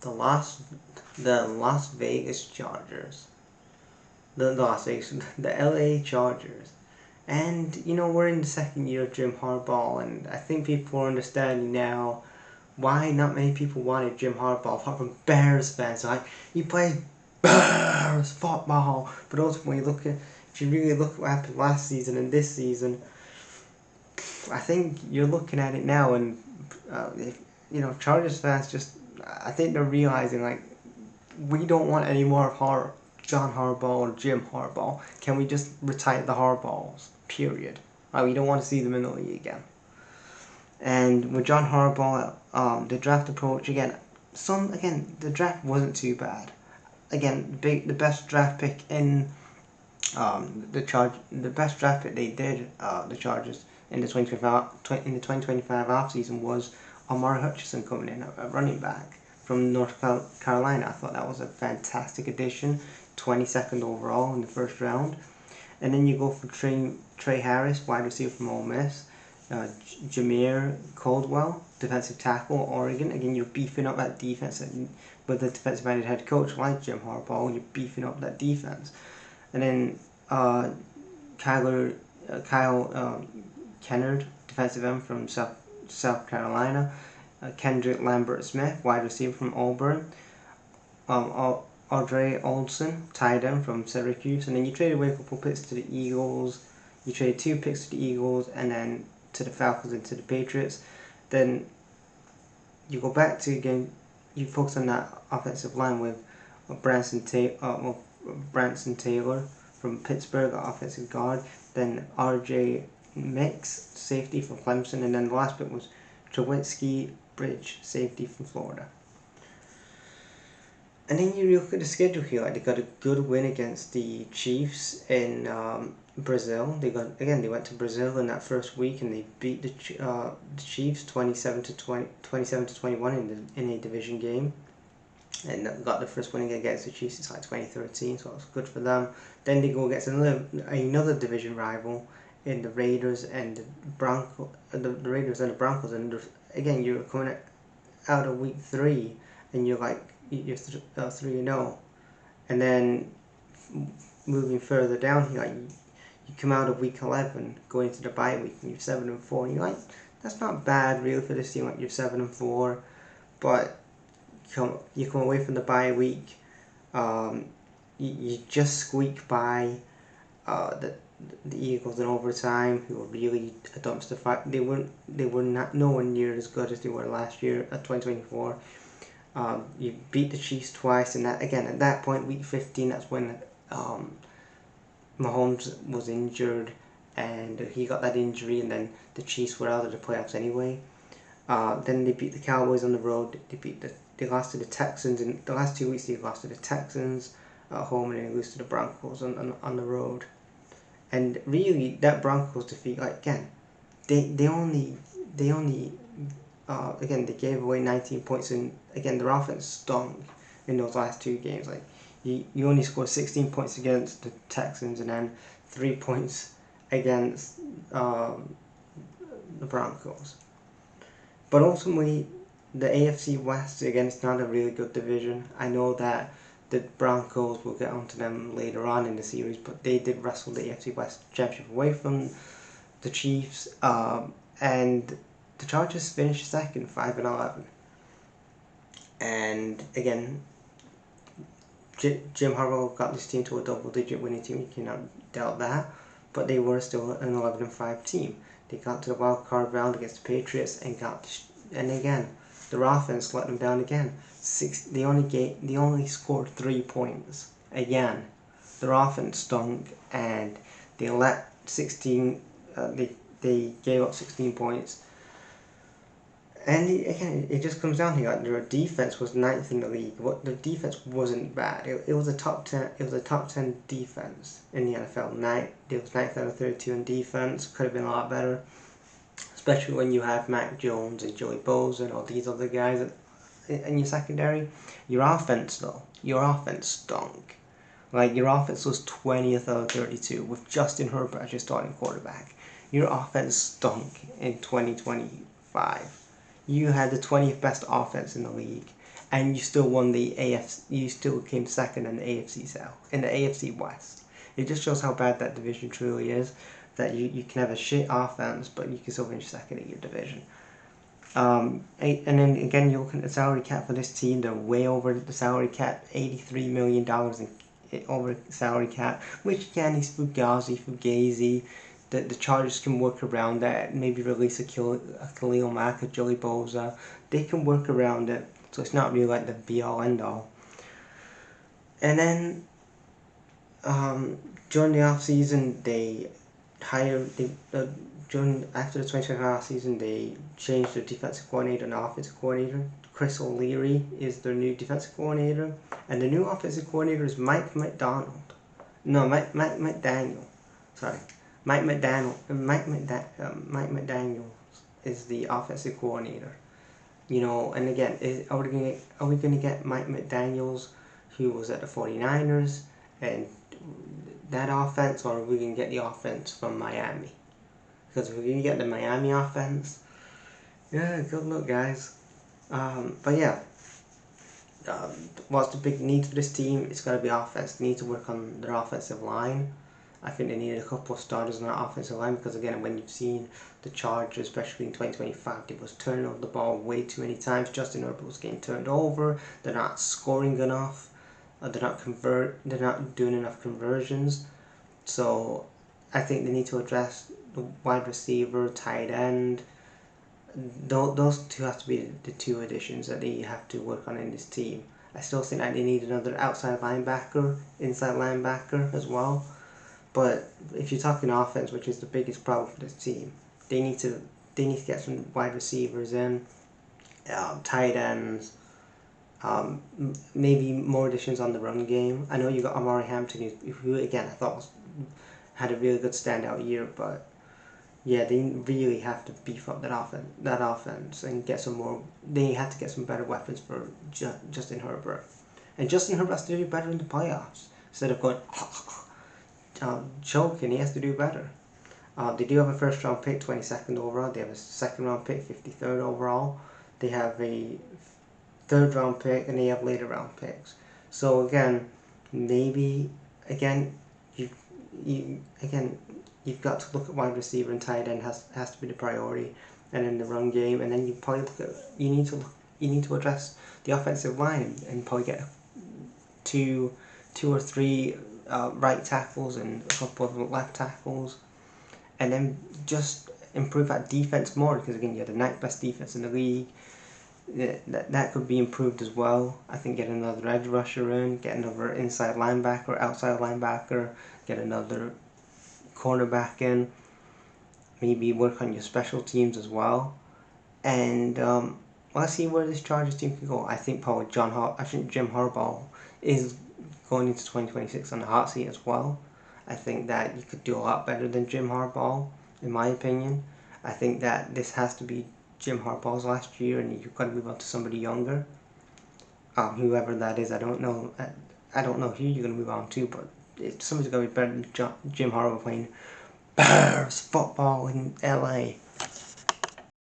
the Las Vegas Chargers, the LA Chargers. And we're in the second year of Jim Harbaugh, and I think people are understanding now why not many people wanted Jim Harbaugh, apart from Bears fans. Like, he plays Bears football, but ultimately, if you really look at what happened last season and this season, I think you're looking at it now, and if, Chargers fans I think they're realizing, like, we don't want any more of John Harbaugh or Jim Harbaugh. Can we just retire the Harbaughs? Period. Like, we don't want to see them in the league again. And with John Harbaugh, the draft approach again, the draft wasn't too bad. Again, the best draft pick in the best draft pick they did, the Chargers in the 2025 offseason was Amari Hutchinson coming in, a running back from North Carolina. I thought that was a fantastic addition, 22nd overall in the first round. And then you go for Trey Harris, wide receiver from Ole Miss, Jameer Caldwell, defensive tackle, Oregon. Again, you're beefing up that defense with the defensive-minded head coach like Jim Harbaugh. You're beefing up that defense. And then Kyle Kennard, defensive end from South Carolina. Kendrick Lambert-Smith, wide receiver from Auburn. Audrey Olson, tight end from Syracuse. And then you traded away a couple picks to the Eagles. You traded 2 picks to the Eagles and then to the Falcons and to the Patriots. Then you go back to, again, you focus on that offensive line with Branson Taylor from Pittsburgh, offensive guard. Then R.J. Mix, safety from Clemson. And then the last pick was Trubisky Bridge, safety from Florida. And then you look at the schedule here. Like, they got a good win against the Chiefs in Brazil. They went to Brazil in that first week and they beat the Chiefs 27-21 in a division game, and got the first win against the Chiefs. It's like 2013, so it was good for them. Then they go against another division rival in the Raiders and the Broncos. The Raiders and the Broncos, and again you're coming out of week 3 and you're 3-0, and then moving further down here, like, you come out of week 11 going into the bye week and you're 7-4, and you're like, that's not bad really for this team. Like, you're 7-4, but you come away from the bye week, you just squeak by the Eagles in overtime, who were really a dumpster fire. They were not nowhere near as good as they were last year at 2024. You beat the Chiefs twice, and at that point, week 15, that's when Mahomes was injured, and he got that injury, and then the Chiefs were out of the playoffs anyway. Then they beat the Cowboys on the road. They lost to the Texans in the last 2 weeks. They lost to the Texans at home, and then they lost to the Broncos on the road. And really, that Broncos defeat, like, again, they only they gave away 19 points, and again their offense stunk in those last 2 games. Like, you only scored 16 points against the Texans and then 3 points against the Broncos. But ultimately, the AFC West, again, it's not a really good division. I know that the Broncos, will get onto them later on in the series, but they did wrestle the AFC West championship away from the Chiefs, and the Chargers finished second, 5-11. And again, Jim Harbaugh got this team to a double-digit winning team. You cannot doubt that. But they were still an 11-5 team. They got to the wild card round against the Patriots and again, their offense let them down again. They only scored 3 points again. Their offense stunk, and they let 16. They gave up 16 points. And again, it just comes down to, like, their defense was 9th in the league. Their defense wasn't bad. It was a top 10. It was a top 10 defense in the NFL. It was 9th out of 32 in defense. Could have been a lot better, especially when you have Mac Jones and Joey Bosa and all these other guys in your secondary. Your offense stunk. Like, your offense was 20th out of 32 with Justin Herbert as your starting quarterback. Your offense stunk in 2025. You had the 20th best offense in the league, and you still won the AFC. You still came second in the AFC South, in the AFC West. It just shows how bad that division truly is. That you can have a shit offense, but you can still finish second in your division. And then again, you look at the salary cap for this team. They're way over the salary cap, $83 million over salary cap, which again is fugazi. The Chargers can work around that. Maybe release a Khalil Mack, a Joey Bosa. They can work around it, so it's not really like the be all end all. And then during the off season, after the 2025 season, they changed their defensive coordinator and offensive coordinator. Chris O'Leary is their new defensive coordinator, and the new offensive coordinator is Mike McDaniel. Sorry, Mike McDaniel is the offensive coordinator. And again, are we gonna get Mike McDaniels, who was at the 49ers, and that offense, or are we gonna get the offense from Miami? Because if we're gonna get the Miami offense, yeah, good luck, guys. But yeah, what's the big need for this team? It's got to be offense. They need to work on their offensive line. I think they needed a couple of starters on their offensive line, because again, when you've seen the Chargers, especially in 2025, they was turning over the ball way too many times. Justin Herbert was getting turned over. They're not scoring enough. They're not doing enough conversions. So I think they need to address the wide receiver, tight end. Those two have to be the two additions that they have to work on in this team. I still think that they need another outside linebacker, inside linebacker as well. But if you're talking offense, which is the biggest problem for this team, they need to get some wide receivers in, tight ends, maybe more additions on the run game. I know you got Amari Hampton, who again I thought had a really good standout year, but yeah, they really have to beef up that offense and get some more. They have to get some better weapons for Justin Herbert, and Justin Herbert has to do better in the playoffs instead of going choking. He has to do better. They do have a first round pick, 22nd overall. They have a second round pick, 53rd overall. They have a third round pick, and they have later round picks. So again, maybe again you've got to look at wide receiver and tight end has to be the priority, and in the run game, and then you probably you need to address the offensive line and probably get two or three right tackles and a couple of left tackles, and then just improve that defense more, because again, you have the ninth best defense in the league. That could be improved as well. I think get another edge rusher in, get another inside linebacker, outside linebacker, get another cornerback in, maybe work on your special teams as well, and let's see where this Chargers team can go. I think probably Jim Harbaugh is going into 2026 on the hot seat as well. I think that you could do a lot better than Jim Harbaugh, in my opinion. I think that this has to be Jim Harbaugh's last year, and you've got to move on to somebody younger. Whoever that is, I don't know. I don't know who you're going to move on to, but somebody's going to be better than Jim Harbaugh playing Bears football in LA.